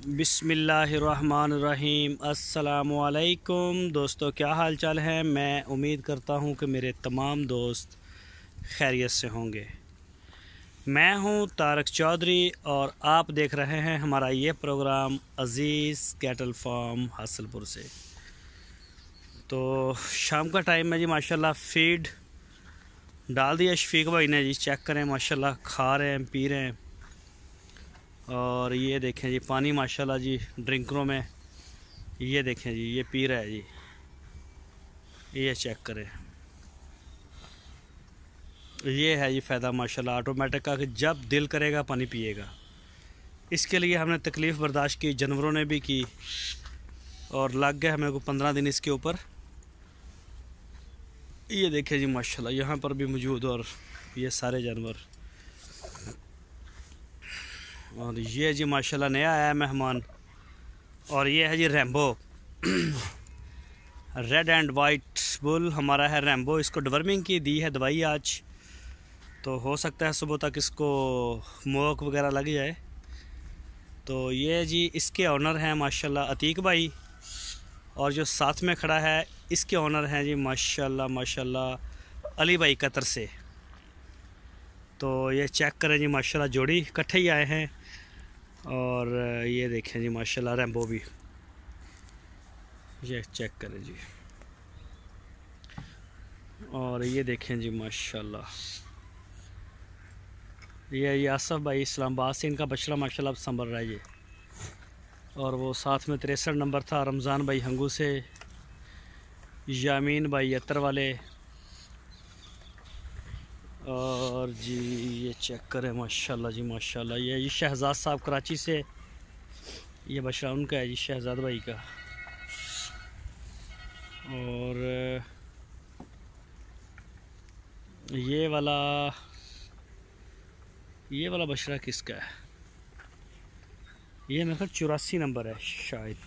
बिस्मिल्लाहिर्रहमानिर्रहीम। अस्सलामुअलैकुम दोस्तों, क्या हाल चाल है। मैं उम्मीद करता हूँ कि मेरे तमाम दोस्त खैरियत से होंगे। मैं हूँ तारक चौधरी और आप देख रहे हैं हमारा ये प्रोग्राम अज़ीज़ कैटल फार्म हासिलपुर से। तो शाम का टाइम है जी, माशाल्लाह फीड डाल दिया शफीक भाई ने जी। चेक करें, माशाल्लाह खा रहे हैं, पी रहे हैं। और ये देखें जी, पानी माशाल्लाह जी ड्रिंकरों में, ये देखें जी, ये पी रहा है जी। ये चेक करें, ये है जी फ़ायदा माशाल्लाह ऑटोमेटिक का कि जब दिल करेगा पानी पिएगा। इसके लिए हमने तकलीफ़ बर्दाश्त की, जानवरों ने भी की, और लग गए हमें को 15 दिन इसके ऊपर। ये देखें जी माशाल्लाह यहाँ पर भी मौजूद, और ये सारे जानवर। और ये जी माशाल्लाह नया आया है मेहमान, और ये है जी Rambo red and white bull हमारा है रैम्बो। इसको डिवर्मिंग की दी है दवाई आज, तो हो सकता है सुबह तक इसको मोक वगैरह लग जाए। तो ये जी इसके ऑनर हैं माशाल्लाह अतीक भाई, और जो साथ में खड़ा है इसके ऑनर हैं जी माशाल्लाह माशाल्लाह अली भाई कतर से। तो ये चेक करें जी माशाल्लाह जोड़ी इकट्ठे ही आए हैं। और ये देखें जी माशाल्लाह रैम्बो भी, ये चेक करें जी। और ये देखें जी माशाल्लाह, ये आसफ़ भाई इस्लामाबाद से, इनका बछड़ा माशाल्लाह अब संभल रहा है ये। और वो साथ में 63 नंबर था रमज़ान भाई हंगू से, यामीन भाई अतर वाले। और जी ये चेक करें माशाल्लाह जी माशाल्लाह, ये शहजाद साहब कराची से, ये बछड़ा उनका है जी शहजाद भाई का। और ये वाला बछड़ा किसका है, ये मेरे ख्याल 84 नंबर है शायद,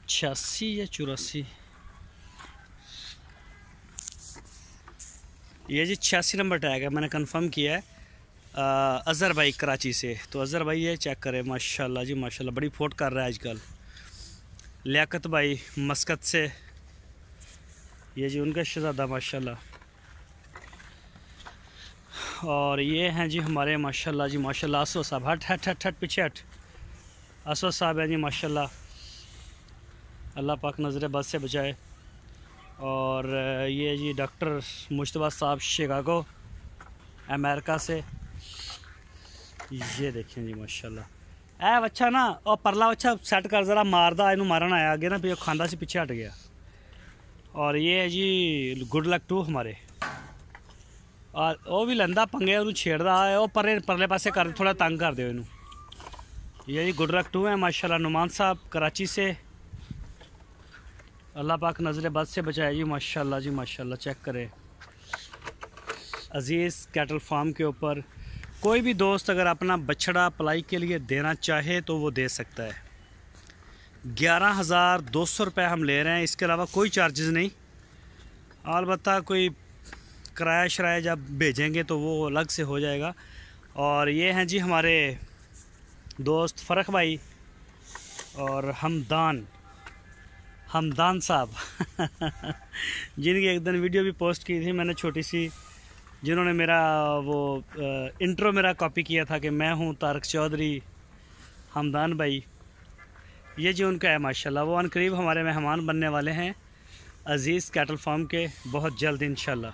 86 या 84। ये जी 86 नंबर टैग है, मैंने कंफर्म किया है। अज़हर भाई कराची से। तो अज़हर भाई ये चेक करें माशाल्लाह जी माशाल्लाह, बड़ी फोट कर रहा है आजकल। लियाकत भाई मस्कत से, ये जी उनका शहज़ादा माशाल्लाह। और ये हैं जी हमारे माशाल्लाह जी माशाल्लाह असवद साहब, हट हट हट हट पीछे हट। असवद साहब हैं जी माशाल्लाह, अल्लाह पाक नज़र बद से बचाए। और ये जी डॉक्टर मुश्तबा साहब शिकागो अमेरिका से। ये देखें जी माशाल्लाह, ऐ बच्चा ना और परला बच्चा सेट कर ज़रा, मारदा इनू मारन आया आगे ना, भी खांदा से पीछे हट गया। और ये है जी गुड लक 2 हमारे, और वो भी लंदा पंगे उन्होंने छेड़दा है, वो परले पासे कर थोड़ा तंग कर दो इनू। ये जी गुड लक 2 है माशाल्लाह, नुमान साहब कराची से, अल्लाह पाक नज़र बद से बचाए जी माशाल्लाह जी माशाल्लाह। चेक करें अज़ीज़ कैटल फार्म के ऊपर कोई भी दोस्त अगर अपना बछड़ा पलाई के लिए देना चाहे तो वो दे सकता है। 11,200 रुपये हम ले रहे हैं, इसके अलावा कोई चार्जेस नहीं। अलबत्ता कोई किराया शराया जब भेजेंगे तो वो अलग से हो जाएगा। और ये हैं जी हमारे दोस्त फ़रक भाई और हमदान साहब जिनकी एक दिन वीडियो भी पोस्ट की थी मैंने छोटी सी, जिन्होंने मेरा वो इंट्रो मेरा कॉपी किया था कि मैं हूँ तारक चौधरी हमदान भाई। ये जी उनका है माशाल्लाह, वो अनकरीब हमारे मेहमान बनने वाले हैं अज़ीज़ कैटल फार्म के, बहुत जल्द इंशाल्लाह।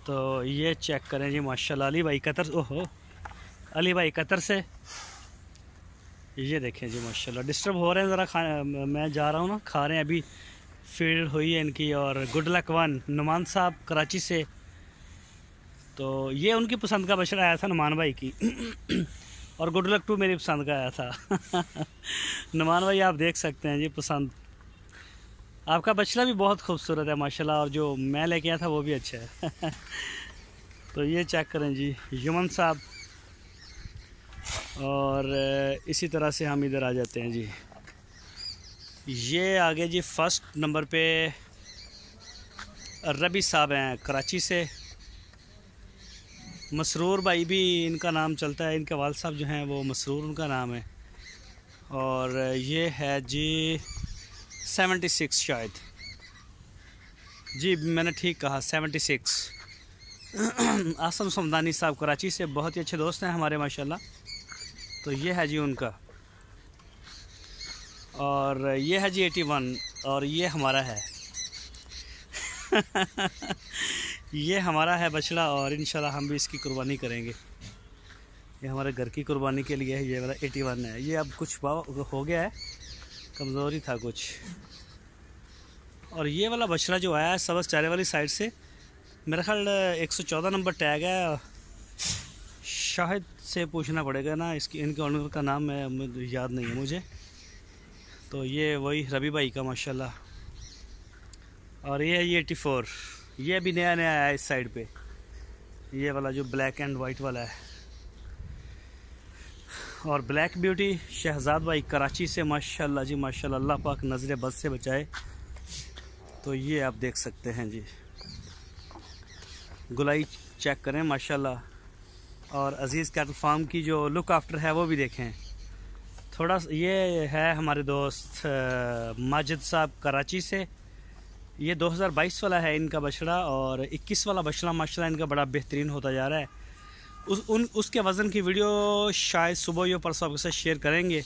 तो ये चेक करें जी माशाल्लाह अली भाई कतर, ओहो अली भाई कतर से। ये देखें जी माशाल्लाह, डिस्टर्ब हो रहे हैं ज़रा, मैं जा रहा हूँ ना, खा रहे हैं, अभी फील्ड हुई है इनकी। और गुड लक 1 नुमान साहब कराची से। तो ये उनकी पसंद का बछड़ा आया था नुमान भाई की और गुड लक 2 मेरी पसंद का आया था नुमान भाई आप देख सकते हैं जी, पसंद आपका बछड़ा भी बहुत खूबसूरत है माशाल्लाह, और जो मैं लेके आया था वो भी अच्छा है तो ये चेक करें जी यमन साहब। और इसी तरह से हम इधर आ जाते हैं जी, ये आगे जी फर्स्ट नंबर पे रबी साहब हैं कराची से। मसरूर भाई भी इनका नाम चलता है, इनके वाल साहब जो हैं वो मसरूर उनका नाम है। और ये है जी 76 शायद, जी मैंने ठीक कहा 76। आसम समदानी साहब कराची से बहुत ही अच्छे दोस्त हैं हमारे माशाल्लाह। तो ये है जी उनका, और ये है जी 81, और ये हमारा है। ये हमारा है बछड़ा, और इंशाल्लाह हम भी इसकी कुर्बानी करेंगे। ये हमारे घर की कुर्बानी के लिए है। ये वाला 81 है। ये अब कुछ हो गया है, कमज़ोरी था कुछ। और ये वाला बछड़ा जो आया है सबस चारे वाली साइड से, मेरा ख्याल 114 नंबर टैग है। शायद से पूछना पड़ेगा ना, इसकी इनके ऑनर का नाम है, याद नहीं है मुझे। तो ये वही रवि भाई का माशाल्लाह। और ये है ये 84, ये भी नया नया आया है इस साइड पे, ये वाला जो ब्लैक एंड वाइट वाला है। और ब्लैक ब्यूटी शहजाद भाई कराची से माशाल्लाह जी माशाल्लाह, अल्लाह पाक नज़र बद से बचाए। तो ये आप देख सकते हैं जी, गुलाई चेक करें माशाल्लाह। और अज़ीज़ कैटल फार्म की जो लुक आफ्टर है वो भी देखें थोड़ा। ये है हमारे दोस्त माजिद साहब कराची से। ये 2022 वाला है इनका बछड़ा, और 21 वाला बछड़ा माशाल्लाह इनका बड़ा बेहतरीन होता जा रहा है। उसके वज़न की वीडियो शायद सुबह या परसों आपके साथ शेयर करेंगे।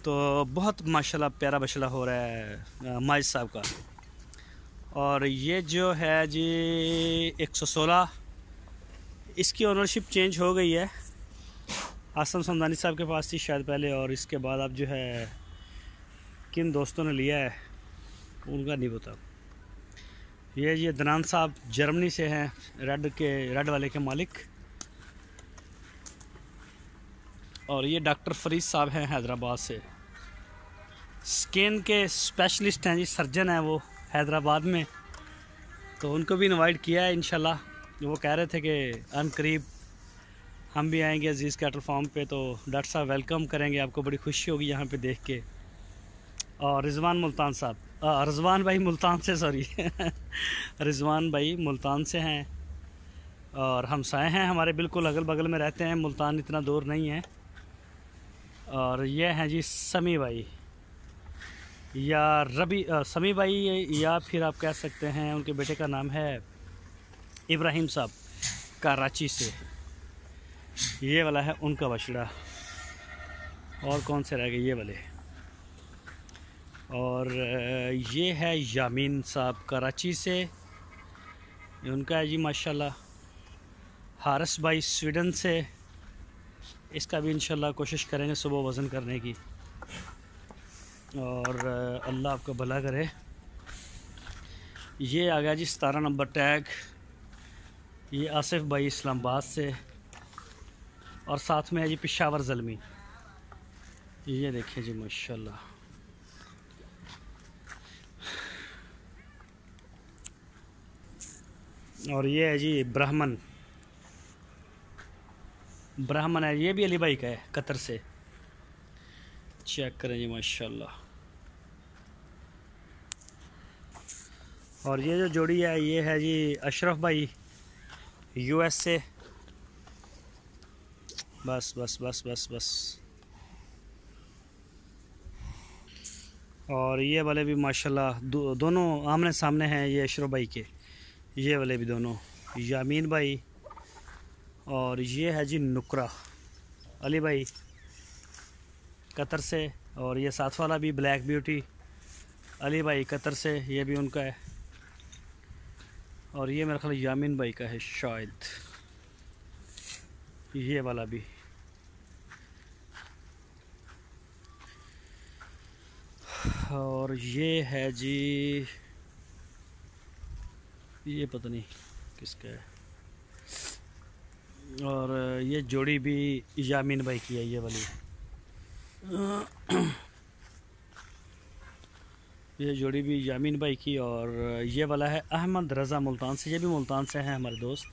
तो बहुत माशाल्लाह प्यारा बछड़ा हो रहा है माजिद साहब का। और ये जो है जी 116, इसकी ओनरशिप चेंज हो गई है। आसम समदानी साहब के पास थी शायद पहले, और इसके बाद अब जो है किन दोस्तों ने लिया है उनका नहीं पता। ये जी अदनान साहब जर्मनी से हैं, रेड वाले के मालिक। और ये डॉक्टर फरीद साहब हैं हैदराबाद से, स्किन के स्पेशलिस्ट हैं जी, सर्जन हैं वो हैदराबाद में। तो उनको भी इनवाइट किया है इंशाल्लाह। वो कह रहे थे कि अनकरीब हम भी आएंगे अजीज़ कैटल फार्म पे, तो डॉक्टर साहब वेलकम करेंगे आपको, बड़ी खुशी होगी यहाँ पे देख के। और रिजवान मुल्तान साहब, रिजवान भाई मुल्तान से, सॉरी रिजवान भाई मुल्तान से हैं, और हमसाए हैं हमारे, बिल्कुल अगल बगल में रहते हैं, मुल्तान इतना दूर नहीं है। और ये हैं जी समी भाई या समी भाई, या फिर आप कह सकते हैं उनके बेटे का नाम है इब्राहिम साहब कराची से। ये वाला है उनका बछड़ा। और कौन से रह गए ये वाले। और ये है यामीन साहब कराची से, ये उनका है जी माशाल्लाह। हारिस भाई स्वीडन से, इसका भी इंशाल्लाह कोशिश करेंगे सुबह वज़न करने की। और अल्लाह आपका भला करे। ये आ गया जी 17 नंबर टैग, ये आसिफ भाई इस्लामाबाद से, और साथ में है जी पेशावर ज़ल्मी। ये देखिए जी माशाल्लाह। और ये है जी ब्राह्मण है, ये भी अली भाई का है कतर से। चेक करें जी माशाल्लाह। और ये जो जोड़ी है ये है जी अशरफ भाई यूएस से। बस बस बस बस बस। और ये वाले भी माशाल्लाह दोनों आमने सामने हैं, ये अशरफ भाई के, ये वाले भी दोनों यामीन भाई। और ये है जी नुकरा अली भाई कतर से। और ये साथ वाला भी ब्लैक ब्यूटी अली भाई कतर से, ये भी उनका है। और ये मेरा ख्याल यामीन भाई का है शायद, ये वाला भी। और ये है जी, ये पता नहीं किसका है। और ये जोड़ी भी यामीन भाई की है, ये वाली ये जोड़ी भी यामीन भाई की। और ये वाला है अहमद रज़ा मुल्तान से, ये भी मुल्तान से हैं हमारे दोस्त।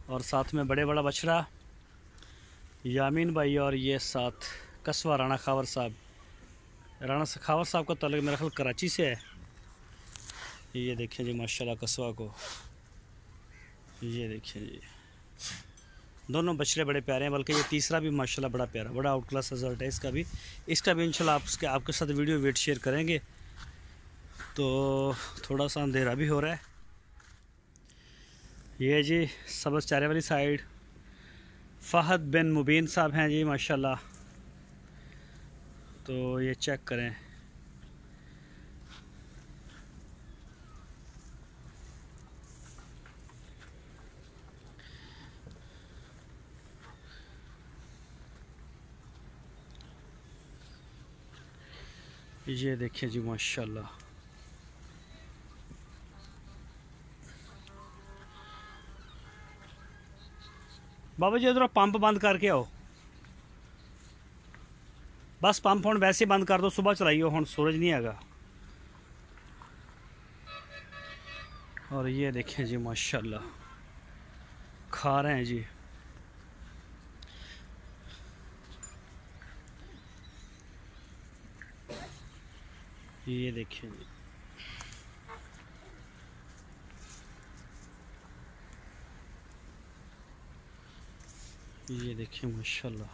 और साथ में बड़ा बछड़ा यामीन भाई। और ये साथ कस्बा राणा खावर साहब, राणा खावर साहब का ताल्लुक मेरा ख्याल कराची से है। ये देखिए जी माशाल्लाह कस्बा को, ये देखिए जी। दोनों बछड़े बड़े प्यारे हैं, बल्कि ये तीसरा भी माशाल्लाह बड़ा प्यारा, बड़ा आउट क्लास रिजल्ट है इसका भी इंशाल्लाह आपके साथ वीडियो वेट शेयर करेंगे। तो थोड़ा सा अंधेरा भी हो रहा है। ये जी सब्ज़ चारे वाली साइड फ़हद बिन मुबीन साहब हैं जी माशाल्लाह। तो ये चेक करें, ये देखिए जी माशाल्लाह। बाबा जी उधर पंप बंद करके आओ, बस पंप हुण वैसे बंद कर दो, सुबह चलाइयो, हुण सूरज नहीं हैगा। और ये देखिए जी माशाल्लाह खा रहे हैं जी। ये देखिए जी, ये देखिए माशाल्लाह।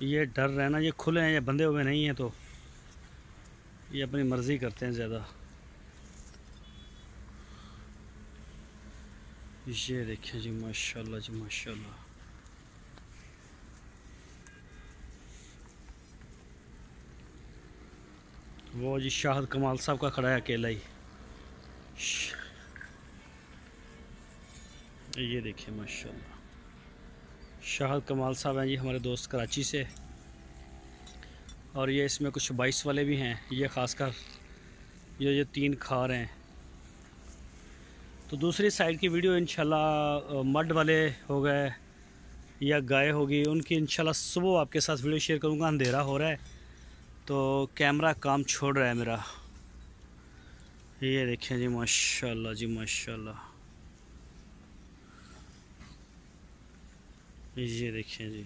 ये डर रहे ना, ये खुले हैं, ये बंधे हुए नहीं हैं, तो ये अपनी मर्ज़ी करते हैं ज़्यादा। ये देखिए जी माशाल्लाह जी माशाल्लाह। वो जी शाहिद कमाल साहब का खड़ा है अकेला ही। ये देखिए माशाल्लाह, शाहिद कमाल साहब हैं जी हमारे दोस्त कराची से। और ये इसमें कुछ 22 वाले भी हैं, ये ख़ासकर ये 3 खा रहे हैं। तो दूसरी साइड की वीडियो इंशाल्लाह मड वाले हो गए या गाय होगी, उनकी इंशाल्लाह सुबह आपके साथ वीडियो शेयर करूँगा। अंधेरा हो रहा है तो कैमरा काम छोड़ रहा है मेरा। ये देखें जी माशाल्लाह जी माशाल्लाह। ये देखें जी।